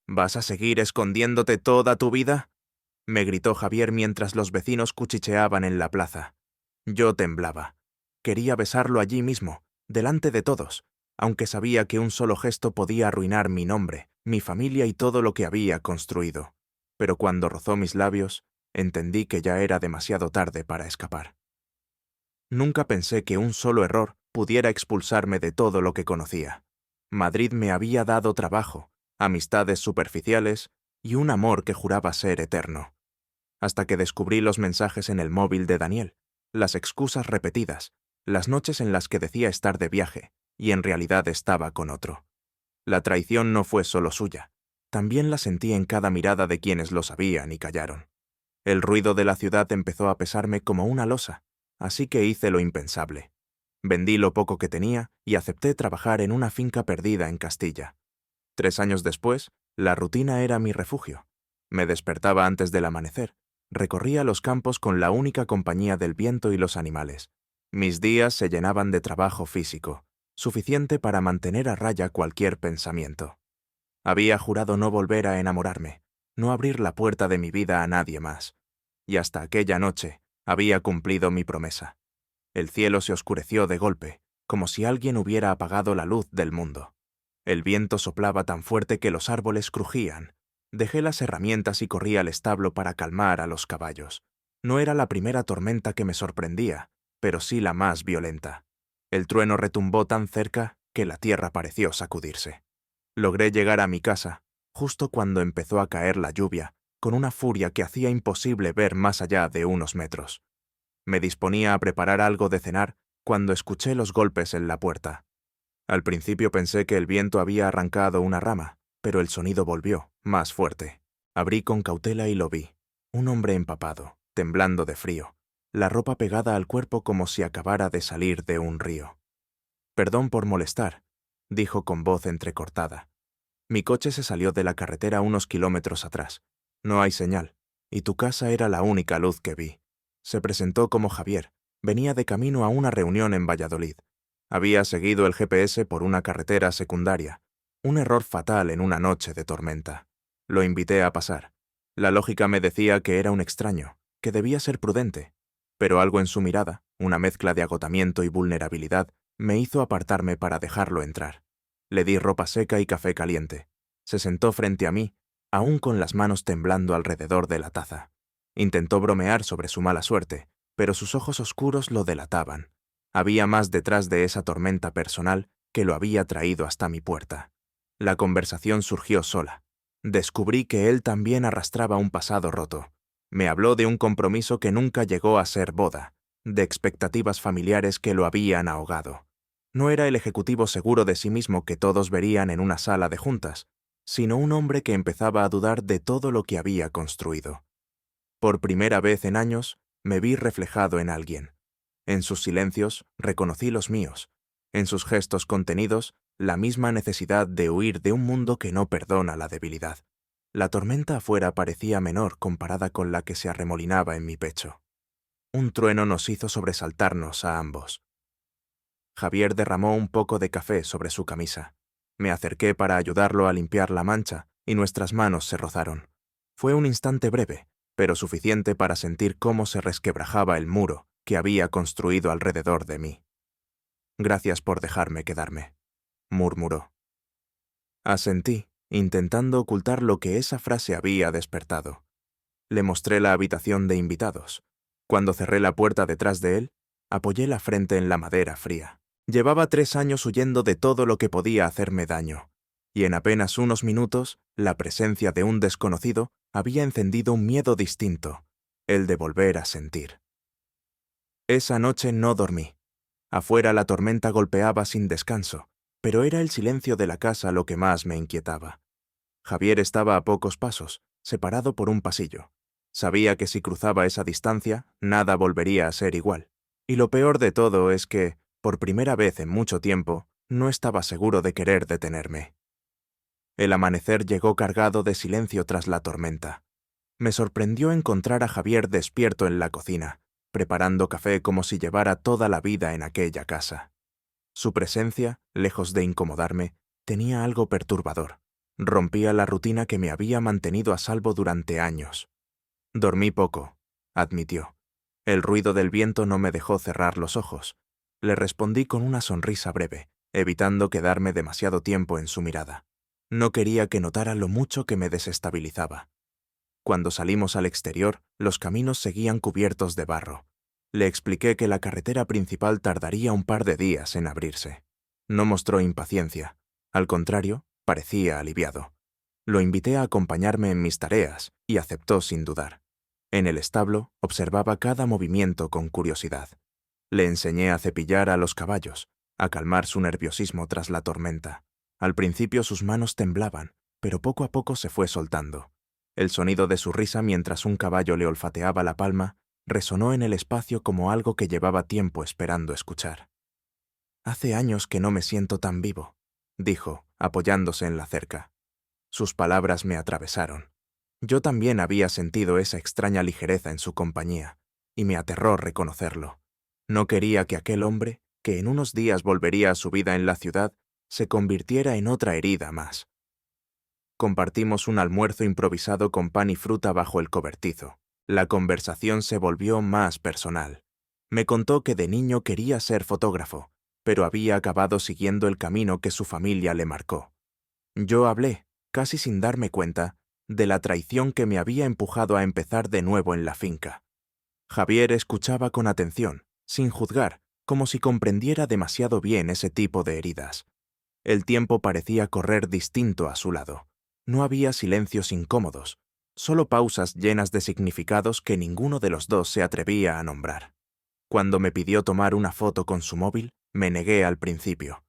¿Vas a seguir escondiéndote toda tu vida?, me gritó Javier mientras los vecinos cuchicheaban en la plaza. Yo temblaba. Quería besarlo allí mismo, delante de todos, aunque sabía que un solo gesto podía arruinar mi nombre, mi familia y todo lo que había construido. Pero cuando rozó mis labios, entendí que ya era demasiado tarde para escapar. Nunca pensé que un solo error pudiera expulsarme de todo lo que conocía. Madrid me había dado trabajo, amistades superficiales y un amor que juraba ser eterno. Hasta que descubrí los mensajes en el móvil de Daniel, las excusas repetidas, las noches en las que decía estar de viaje, y en realidad estaba con otro. La traición no fue solo suya, también la sentí en cada mirada de quienes lo sabían y callaron. El ruido de la ciudad empezó a pesarme como una losa, así que hice lo impensable. Vendí lo poco que tenía y acepté trabajar en una finca perdida en Castilla. 3 años después, la rutina era mi refugio. Me despertaba antes del amanecer. Recorría los campos con la única compañía del viento y los animales. Mis días se llenaban de trabajo físico, suficiente para mantener a raya cualquier pensamiento. Había jurado no volver a enamorarme, no abrir la puerta de mi vida a nadie más. Y hasta aquella noche había cumplido mi promesa. El cielo se oscureció de golpe, como si alguien hubiera apagado la luz del mundo. El viento soplaba tan fuerte que los árboles crujían. Dejé las herramientas y corrí al establo para calmar a los caballos. No era la primera tormenta que me sorprendía, pero sí la más violenta. El trueno retumbó tan cerca que la tierra pareció sacudirse. Logré llegar a mi casa, justo cuando empezó a caer la lluvia, con una furia que hacía imposible ver más allá de unos metros. Me disponía a preparar algo de cenar cuando escuché los golpes en la puerta. Al principio pensé que el viento había arrancado una rama, pero el sonido volvió, más fuerte. Abrí con cautela y lo vi. Un hombre empapado, temblando de frío, la ropa pegada al cuerpo como si acabara de salir de un río. «Perdón por molestar», dijo con voz entrecortada. «Mi coche se salió de la carretera unos kilómetros atrás. No hay señal, y tu casa era la única luz que vi». Se presentó como Javier. Venía de camino a una reunión en Valladolid. Había seguido el GPS por una carretera secundaria. Un error fatal en una noche de tormenta. Lo invité a pasar. La lógica me decía que era un extraño, que debía ser prudente. Pero algo en su mirada, una mezcla de agotamiento y vulnerabilidad, me hizo apartarme para dejarlo entrar. Le di ropa seca y café caliente. Se sentó frente a mí, aún con las manos temblando alrededor de la taza. Intentó bromear sobre su mala suerte, pero sus ojos oscuros lo delataban. Había más detrás de esa tormenta personal que lo había traído hasta mi puerta. La conversación surgió sola. Descubrí que él también arrastraba un pasado roto. Me habló de un compromiso que nunca llegó a ser boda, de expectativas familiares que lo habían ahogado. No era el ejecutivo seguro de sí mismo que todos verían en una sala de juntas, sino un hombre que empezaba a dudar de todo lo que había construido. Por primera vez en años, me vi reflejado en alguien. En sus silencios reconocí los míos. En sus gestos contenidos, la misma necesidad de huir de un mundo que no perdona la debilidad. La tormenta afuera parecía menor comparada con la que se arremolinaba en mi pecho. Un trueno nos hizo sobresaltarnos a ambos. Javier derramó un poco de café sobre su camisa. Me acerqué para ayudarlo a limpiar la mancha y nuestras manos se rozaron. Fue un instante breve, pero suficiente para sentir cómo se resquebrajaba el muro que había construido alrededor de mí. «Gracias por dejarme quedarme», murmuró. Asentí, intentando ocultar lo que esa frase había despertado. Le mostré la habitación de invitados. Cuando cerré la puerta detrás de él, apoyé la frente en la madera fría. Llevaba 3 años huyendo de todo lo que podía hacerme daño, y en apenas unos minutos, la presencia de un desconocido había encendido un miedo distinto, el de volver a sentir. Esa noche no dormí. Afuera la tormenta golpeaba sin descanso, pero era el silencio de la casa lo que más me inquietaba. Javier estaba a pocos pasos, separado por un pasillo. Sabía que si cruzaba esa distancia, nada volvería a ser igual. Y lo peor de todo es que, por primera vez en mucho tiempo, no estaba seguro de querer detenerme. El amanecer llegó cargado de silencio tras la tormenta. Me sorprendió encontrar a Javier despierto en la cocina, preparando café como si llevara toda la vida en aquella casa. Su presencia, lejos de incomodarme, tenía algo perturbador. Rompía la rutina que me había mantenido a salvo durante años. Dormí poco, admitió. El ruido del viento no me dejó cerrar los ojos. Le respondí con una sonrisa breve, evitando quedarme demasiado tiempo en su mirada. No quería que notara lo mucho que me desestabilizaba. Cuando salimos al exterior, los caminos seguían cubiertos de barro. Le expliqué que la carretera principal tardaría un par de días en abrirse. No mostró impaciencia. Al contrario, parecía aliviado. Lo invité a acompañarme en mis tareas y aceptó sin dudar. En el establo, observaba cada movimiento con curiosidad. Le enseñé a cepillar a los caballos, a calmar su nerviosismo tras la tormenta. Al principio sus manos temblaban, pero poco a poco se fue soltando. El sonido de su risa mientras un caballo le olfateaba la palma resonó en el espacio como algo que llevaba tiempo esperando escuchar. «Hace años que no me siento tan vivo», dijo, apoyándose en la cerca. Sus palabras me atravesaron. Yo también había sentido esa extraña ligereza en su compañía, y me aterró reconocerlo. No quería que aquel hombre, que en unos días volvería a su vida en la ciudad, se convirtiera en otra herida más. Compartimos un almuerzo improvisado con pan y fruta bajo el cobertizo. La conversación se volvió más personal. Me contó que de niño quería ser fotógrafo, pero había acabado siguiendo el camino que su familia le marcó. Yo hablé, casi sin darme cuenta, de la traición que me había empujado a empezar de nuevo en la finca. Javier escuchaba con atención, sin juzgar, como si comprendiera demasiado bien ese tipo de heridas. El tiempo parecía correr distinto a su lado. No había silencios incómodos, solo pausas llenas de significados que ninguno de los dos se atrevía a nombrar. Cuando me pidió tomar una foto con su móvil, me negué al principio.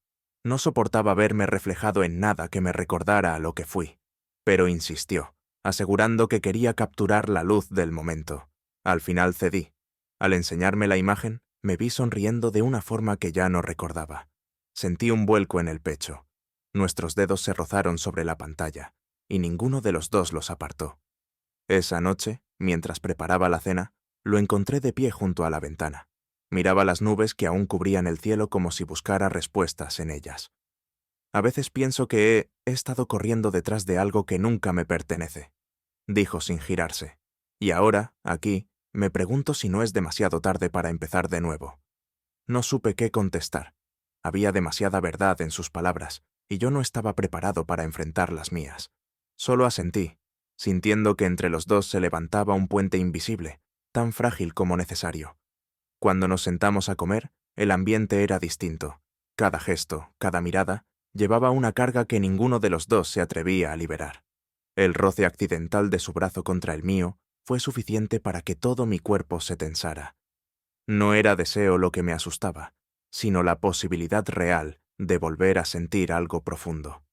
No soportaba verme reflejado en nada que me recordara a lo que fui. Pero insistió, asegurando que quería capturar la luz del momento. Al final cedí. Al enseñarme la imagen, me vi sonriendo de una forma que ya no recordaba. Sentí un vuelco en el pecho. Nuestros dedos se rozaron sobre la pantalla, y ninguno de los dos los apartó. Esa noche, mientras preparaba la cena, lo encontré de pie junto a la ventana. Miraba las nubes que aún cubrían el cielo como si buscara respuestas en ellas. A veces pienso que he estado corriendo detrás de algo que nunca me pertenece, dijo sin girarse. Y ahora, aquí, me pregunto si no es demasiado tarde para empezar de nuevo. No supe qué contestar. Había demasiada verdad en sus palabras, y yo no estaba preparado para enfrentar las mías. Solo asentí, sintiendo que entre los dos se levantaba un puente invisible, tan frágil como necesario. Cuando nos sentamos a comer, el ambiente era distinto. Cada gesto, cada mirada, llevaba una carga que ninguno de los dos se atrevía a liberar. El roce accidental de su brazo contra el mío fue suficiente para que todo mi cuerpo se tensara. No era deseo lo que me asustaba, sino la posibilidad real de volver a sentir algo profundo.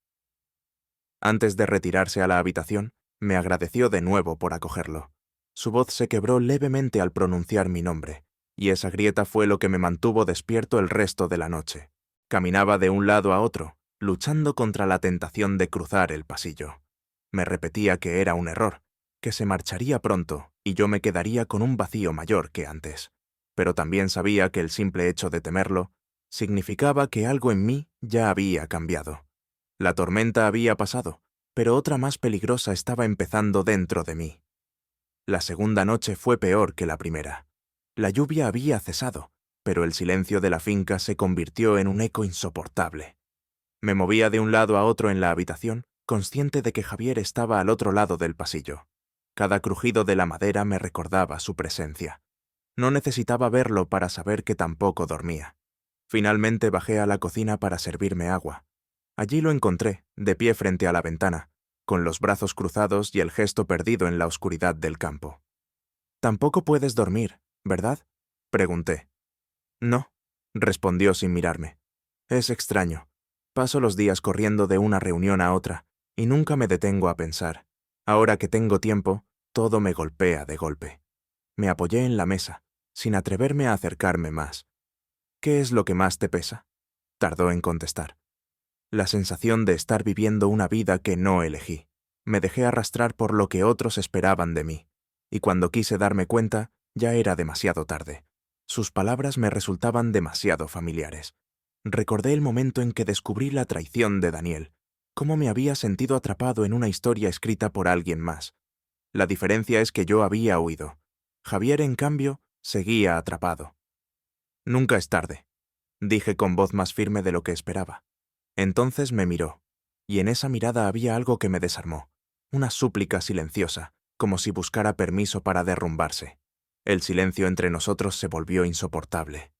Antes de retirarse a la habitación, me agradeció de nuevo por acogerlo. Su voz se quebró levemente al pronunciar mi nombre, y esa grieta fue lo que me mantuvo despierto el resto de la noche. Caminaba de un lado a otro, luchando contra la tentación de cruzar el pasillo. Me repetía que era un error, que se marcharía pronto y yo me quedaría con un vacío mayor que antes. Pero también sabía que el simple hecho de temerlo significaba que algo en mí ya había cambiado. La tormenta había pasado, pero otra más peligrosa estaba empezando dentro de mí. La segunda noche fue peor que la primera. La lluvia había cesado, pero el silencio de la finca se convirtió en un eco insoportable. Me movía de un lado a otro en la habitación, consciente de que Javier estaba al otro lado del pasillo. Cada crujido de la madera me recordaba su presencia. No necesitaba verlo para saber que tampoco dormía. Finalmente bajé a la cocina para servirme agua. Allí lo encontré, de pie frente a la ventana, con los brazos cruzados y el gesto perdido en la oscuridad del campo. «Tampoco puedes dormir, ¿verdad?», pregunté. «No», respondió sin mirarme. «Es extraño. Paso los días corriendo de una reunión a otra, y nunca me detengo a pensar. Ahora que tengo tiempo, todo me golpea de golpe». Me apoyé en la mesa, sin atreverme a acercarme más. «¿Qué es lo que más te pesa?», tardó en contestar. La sensación de estar viviendo una vida que no elegí. Me dejé arrastrar por lo que otros esperaban de mí, y cuando quise darme cuenta, ya era demasiado tarde. Sus palabras me resultaban demasiado familiares. Recordé el momento en que descubrí la traición de Daniel, cómo me había sentido atrapado en una historia escrita por alguien más. La diferencia es que yo había huido. Javier, en cambio, seguía atrapado. «Nunca es tarde», dije con voz más firme de lo que esperaba. Entonces me miró, y en esa mirada había algo que me desarmó, una súplica silenciosa, como si buscara permiso para derrumbarse. El silencio entre nosotros se volvió insoportable.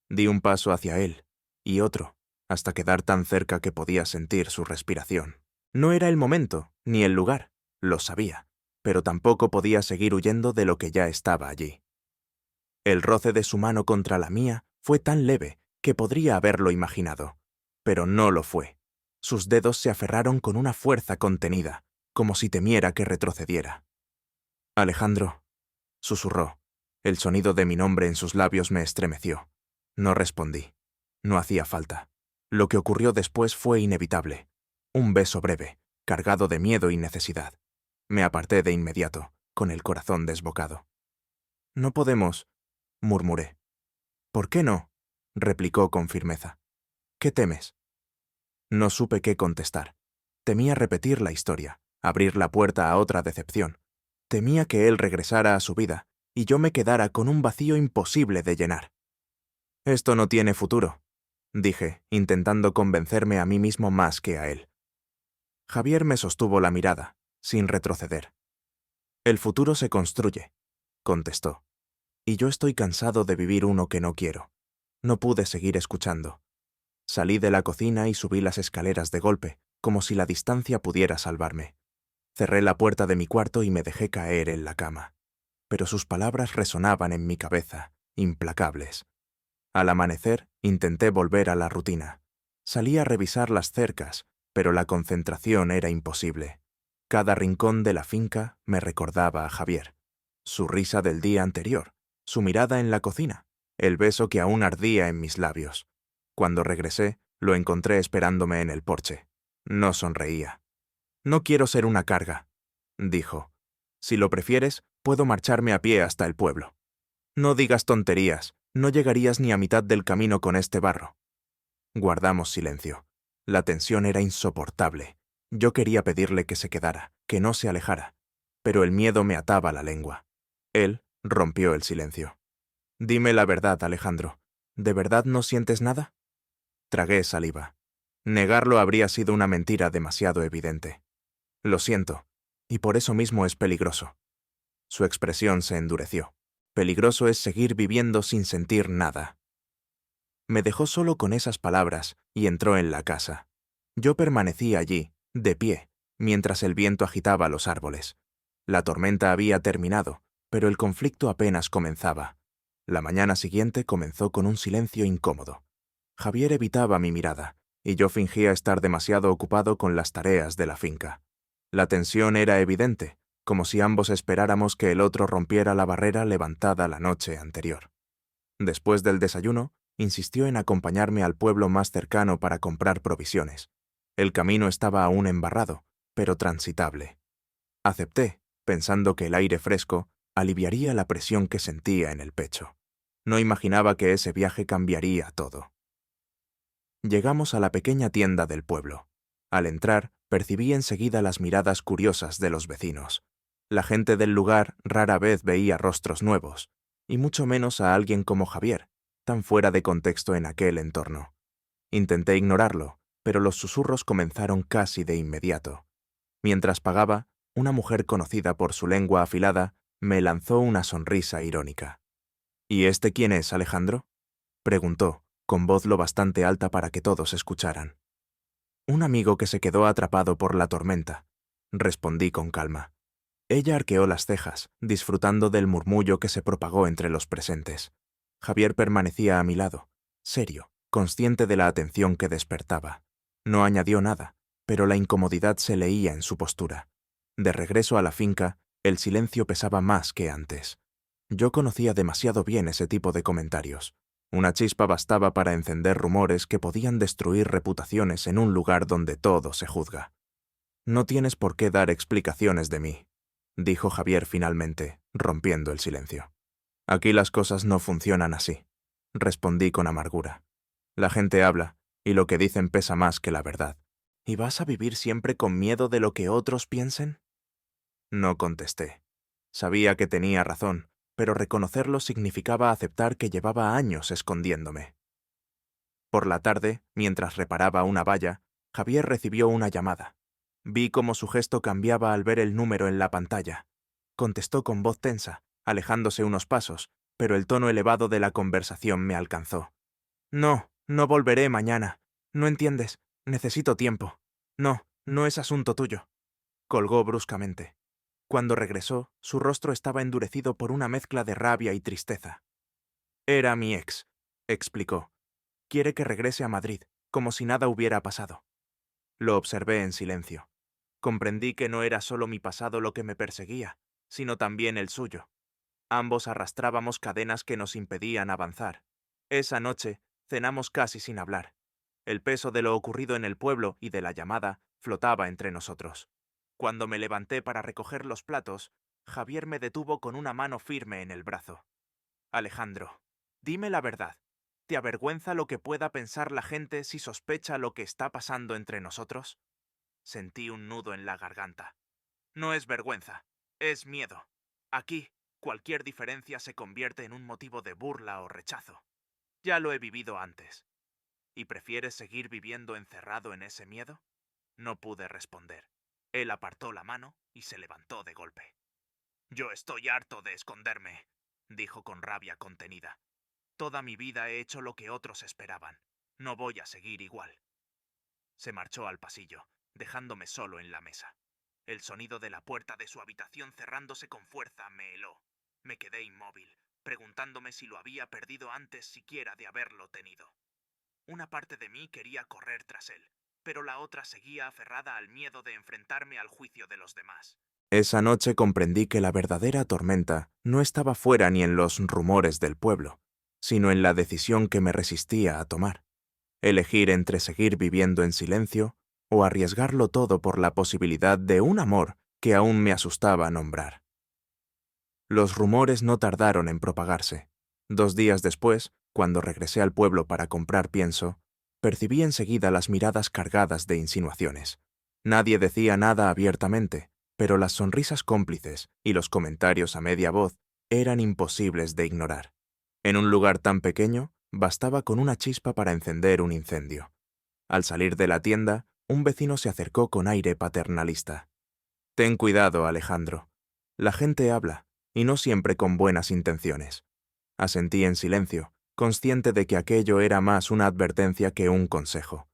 Di un paso hacia él, y otro, hasta quedar tan cerca que podía sentir su respiración. No era el momento, ni el lugar, lo sabía, pero tampoco podía seguir huyendo de lo que ya estaba allí. El roce de su mano contra la mía fue tan leve que podría haberlo imaginado, pero no lo fue. Sus dedos se aferraron con una fuerza contenida, como si temiera que retrocediera. «Alejandro», susurró. El sonido de mi nombre en sus labios me estremeció. No respondí. No hacía falta. Lo que ocurrió después fue inevitable. Un beso breve, cargado de miedo y necesidad. Me aparté de inmediato, con el corazón desbocado. «No podemos», murmuré. «¿Por qué no?», replicó con firmeza. «¿Qué temes?». No supe qué contestar. Temía repetir la historia, abrir la puerta a otra decepción. Temía que él regresara a su vida y yo me quedara con un vacío imposible de llenar. «Esto no tiene futuro», dije, intentando convencerme a mí mismo más que a él. Javier me sostuvo la mirada, sin retroceder. «El futuro se construye», contestó. «Y yo estoy cansado de vivir uno que no quiero». No pude seguir escuchando. Salí de la cocina y subí las escaleras de golpe, como si la distancia pudiera salvarme. Cerré la puerta de mi cuarto y me dejé caer en la cama. Pero sus palabras resonaban en mi cabeza, implacables. Al amanecer, intenté volver a la rutina. Salí a revisar las cercas, pero la concentración era imposible. Cada rincón de la finca me recordaba a Javier. Su risa del día anterior, su mirada en la cocina, el beso que aún ardía en mis labios. Cuando regresé, lo encontré esperándome en el porche. No sonreía. «No quiero ser una carga», dijo. «Si lo prefieres, puedo marcharme a pie hasta el pueblo». «No digas tonterías, no llegarías ni a mitad del camino con este barro». Guardamos silencio. La tensión era insoportable. Yo quería pedirle que se quedara, que no se alejara, pero el miedo me ataba la lengua. Él rompió el silencio. «Dime la verdad, Alejandro. ¿De verdad no sientes nada?». Tragué saliva. Negarlo habría sido una mentira demasiado evidente. «Lo siento, y por eso mismo es peligroso». Su expresión se endureció. Peligroso es seguir viviendo sin sentir nada. Me dejó solo con esas palabras y entró en la casa. Yo permanecí allí, de pie, mientras el viento agitaba los árboles. La tormenta había terminado, pero el conflicto apenas comenzaba. La mañana siguiente comenzó con un silencio incómodo. Javier evitaba mi mirada, y yo fingía estar demasiado ocupado con las tareas de la finca. La tensión era evidente, como si ambos esperáramos que el otro rompiera la barrera levantada la noche anterior. Después del desayuno, insistió en acompañarme al pueblo más cercano para comprar provisiones. El camino estaba aún embarrado, pero transitable. Acepté, pensando que el aire fresco aliviaría la presión que sentía en el pecho. No imaginaba que ese viaje cambiaría todo. Llegamos a la pequeña tienda del pueblo. Al entrar, percibí enseguida las miradas curiosas de los vecinos. La gente del lugar rara vez veía rostros nuevos, y mucho menos a alguien como Javier, tan fuera de contexto en aquel entorno. Intenté ignorarlo, pero los susurros comenzaron casi de inmediato. Mientras pagaba, una mujer conocida por su lengua afilada me lanzó una sonrisa irónica. «¿Y este quién es, Alejandro?», preguntó, con voz lo bastante alta para que todos escucharan. «Un amigo que se quedó atrapado por la tormenta», respondí con calma. Ella arqueó las cejas, disfrutando del murmullo que se propagó entre los presentes. Javier permanecía a mi lado, serio, consciente de la atención que despertaba. No añadió nada, pero la incomodidad se leía en su postura. De regreso a la finca, el silencio pesaba más que antes. Yo conocía demasiado bien ese tipo de comentarios. Una chispa bastaba para encender rumores que podían destruir reputaciones en un lugar donde todo se juzga. «No tienes por qué dar explicaciones de mí», dijo Javier finalmente, rompiendo el silencio. «Aquí las cosas no funcionan así», respondí con amargura. «La gente habla, y lo que dicen pesa más que la verdad. ¿Y vas a vivir siempre con miedo de lo que otros piensen? No contesté. Sabía que tenía razón, pero reconocerlo significaba aceptar que llevaba años escondiéndome. Por la tarde, mientras reparaba una valla, Javier recibió una llamada. Vi cómo su gesto cambiaba al ver el número en la pantalla. Contestó con voz tensa, alejándose unos pasos, pero el tono elevado de la conversación me alcanzó. No, no volveré mañana. No entiendes. Necesito tiempo. No, no es asunto tuyo. Colgó bruscamente. Cuando regresó, su rostro estaba endurecido por una mezcla de rabia y tristeza. Era mi ex, explicó. Quiere que regrese a Madrid, como si nada hubiera pasado. Lo observé en silencio. Comprendí que no era solo mi pasado lo que me perseguía, sino también el suyo. Ambos arrastrábamos cadenas que nos impedían avanzar. Esa noche, cenamos casi sin hablar. El peso de lo ocurrido en el pueblo y de la llamada flotaba entre nosotros. Cuando me levanté para recoger los platos, Javier me detuvo con una mano firme en el brazo. Alejandro, dime la verdad. ¿Te avergüenza lo que pueda pensar la gente si sospecha lo que está pasando entre nosotros? Sentí un nudo en la garganta. No es vergüenza, es miedo. Aquí, cualquier diferencia se convierte en un motivo de burla o rechazo. Ya lo he vivido antes. ¿Y prefieres seguir viviendo encerrado en ese miedo? No pude responder. Él apartó la mano y se levantó de golpe. Yo estoy harto de esconderme, dijo con rabia contenida. Toda mi vida he hecho lo que otros esperaban. No voy a seguir igual. Se marchó al pasillo, dejándome solo en la mesa. El sonido de la puerta de su habitación cerrándose con fuerza me heló. Me quedé inmóvil, preguntándome si lo había perdido antes siquiera de haberlo tenido. Una parte de mí quería correr tras él, pero la otra seguía aferrada al miedo de enfrentarme al juicio de los demás. Esa noche comprendí que la verdadera tormenta no estaba fuera ni en los rumores del pueblo, sino en la decisión que me resistía a tomar. Elegir entre seguir viviendo en silencio o arriesgarlo todo por la posibilidad de un amor que aún me asustaba nombrar. Los rumores no tardaron en propagarse. 2 días después, cuando regresé al pueblo para comprar pienso, percibí enseguida las miradas cargadas de insinuaciones. Nadie decía nada abiertamente, pero las sonrisas cómplices y los comentarios a media voz eran imposibles de ignorar. En un lugar tan pequeño, bastaba con una chispa para encender un incendio. Al salir de la tienda, un vecino se acercó con aire paternalista. Ten cuidado, Alejandro. La gente habla, y no siempre con buenas intenciones. Asentí en silencio, consciente de que aquello era más una advertencia que un consejo.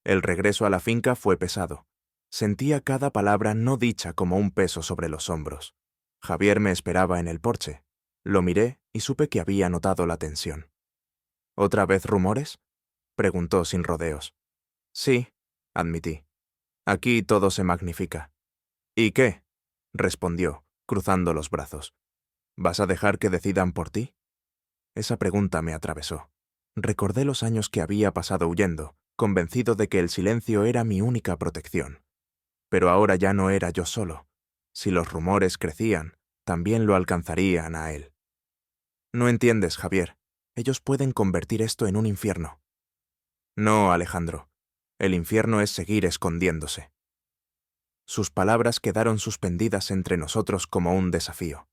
El regreso a la finca fue pesado. Sentía cada palabra no dicha como un peso sobre los hombros. Javier me esperaba en el porche. Lo miré y supe que había notado la tensión. ¿Otra vez rumores?, preguntó sin rodeos. Sí, admití. Aquí todo se magnifica. ¿Y qué?, respondió, cruzando los brazos. ¿Vas a dejar que decidan por ti? Esa pregunta me atravesó. Recordé los años que había pasado huyendo, convencido de que el silencio era mi única protección. Pero ahora ya no era yo solo. Si los rumores crecían, también lo alcanzarían a él. No entiendes, Javier. Ellos pueden convertir esto en un infierno. No, Alejandro. El infierno es seguir escondiéndose. Sus palabras quedaron suspendidas entre nosotros como un desafío.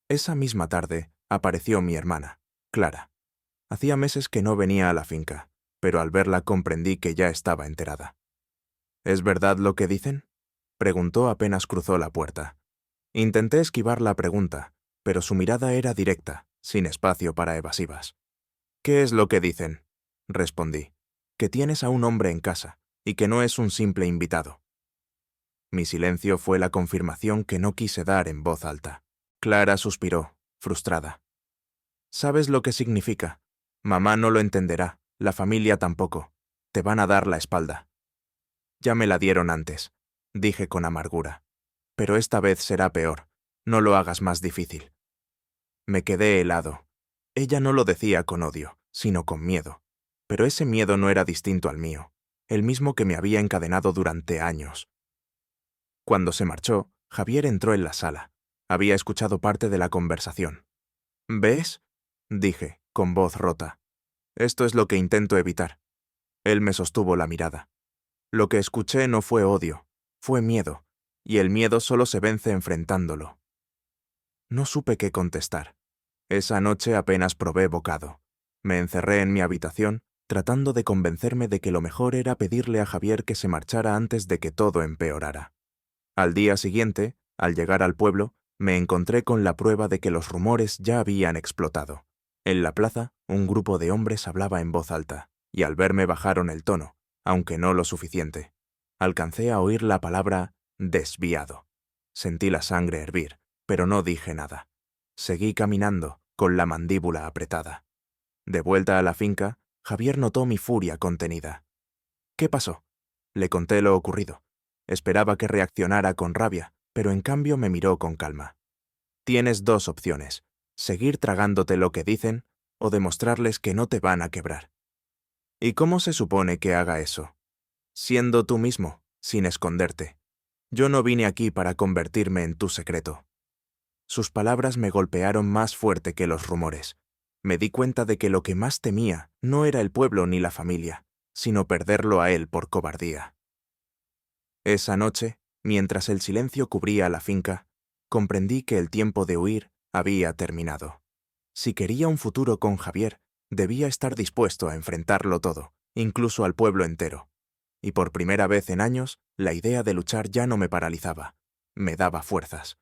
Esa misma tarde apareció mi hermana, Clara. Hacía meses que no venía a la finca, pero al verla comprendí que ya estaba enterada. ¿Es verdad lo que dicen?, preguntó apenas cruzó la puerta. Intenté esquivar la pregunta, pero su mirada era directa, sin espacio para evasivas. ¿Qué es lo que dicen?, respondí. Que tienes a un hombre en casa, y que no es un simple invitado. Mi silencio fue la confirmación que no quise dar en voz alta. Clara suspiró, frustrada. ¿Sabes lo que significa? Mamá no lo entenderá, la familia tampoco. Te van a dar la espalda. Ya me la dieron antes, dije con amargura. Pero esta vez será peor. No lo hagas más difícil. Me quedé helado. Ella no lo decía con odio, sino con miedo. Pero ese miedo no era distinto al mío, el mismo que me había encadenado durante años. Cuando se marchó, Javier entró en la sala. Había escuchado parte de la conversación. ¿Ves?, dije, con voz rota. Esto es lo que intento evitar. Él me sostuvo la mirada. Lo que escuché no fue odio, fue miedo, y el miedo solo se vence enfrentándolo. No supe qué contestar. Esa noche apenas probé bocado. Me encerré en mi habitación, tratando de convencerme de que lo mejor era pedirle a Javier que se marchara antes de que todo empeorara. Al día siguiente, al llegar al pueblo, me encontré con la prueba de que los rumores ya habían explotado. En la plaza, un grupo de hombres hablaba en voz alta, y al verme bajaron el tono, aunque no lo suficiente. Alcancé a oír la palabra desviado. Sentí la sangre hervir, pero no dije nada. Seguí caminando, con la mandíbula apretada. De vuelta a la finca, Javier notó mi furia contenida. ¿Qué pasó? Le conté lo ocurrido. Esperaba que reaccionara con rabia, pero en cambio me miró con calma. Tienes dos opciones: seguir tragándote lo que dicen o demostrarles que no te van a quebrar. ¿Y cómo se supone que haga eso? Siendo tú mismo, sin esconderte. Yo no vine aquí para convertirme en tu secreto. Sus palabras me golpearon más fuerte que los rumores. Me di cuenta de que lo que más temía no era el pueblo ni la familia, sino perderlo a él por cobardía. Esa noche, mientras el silencio cubría la finca, comprendí que el tiempo de huir había terminado. Si quería un futuro con Javier, debía estar dispuesto a enfrentarlo todo, incluso al pueblo entero. Y por primera vez en años, la idea de luchar ya no me paralizaba, me daba fuerzas.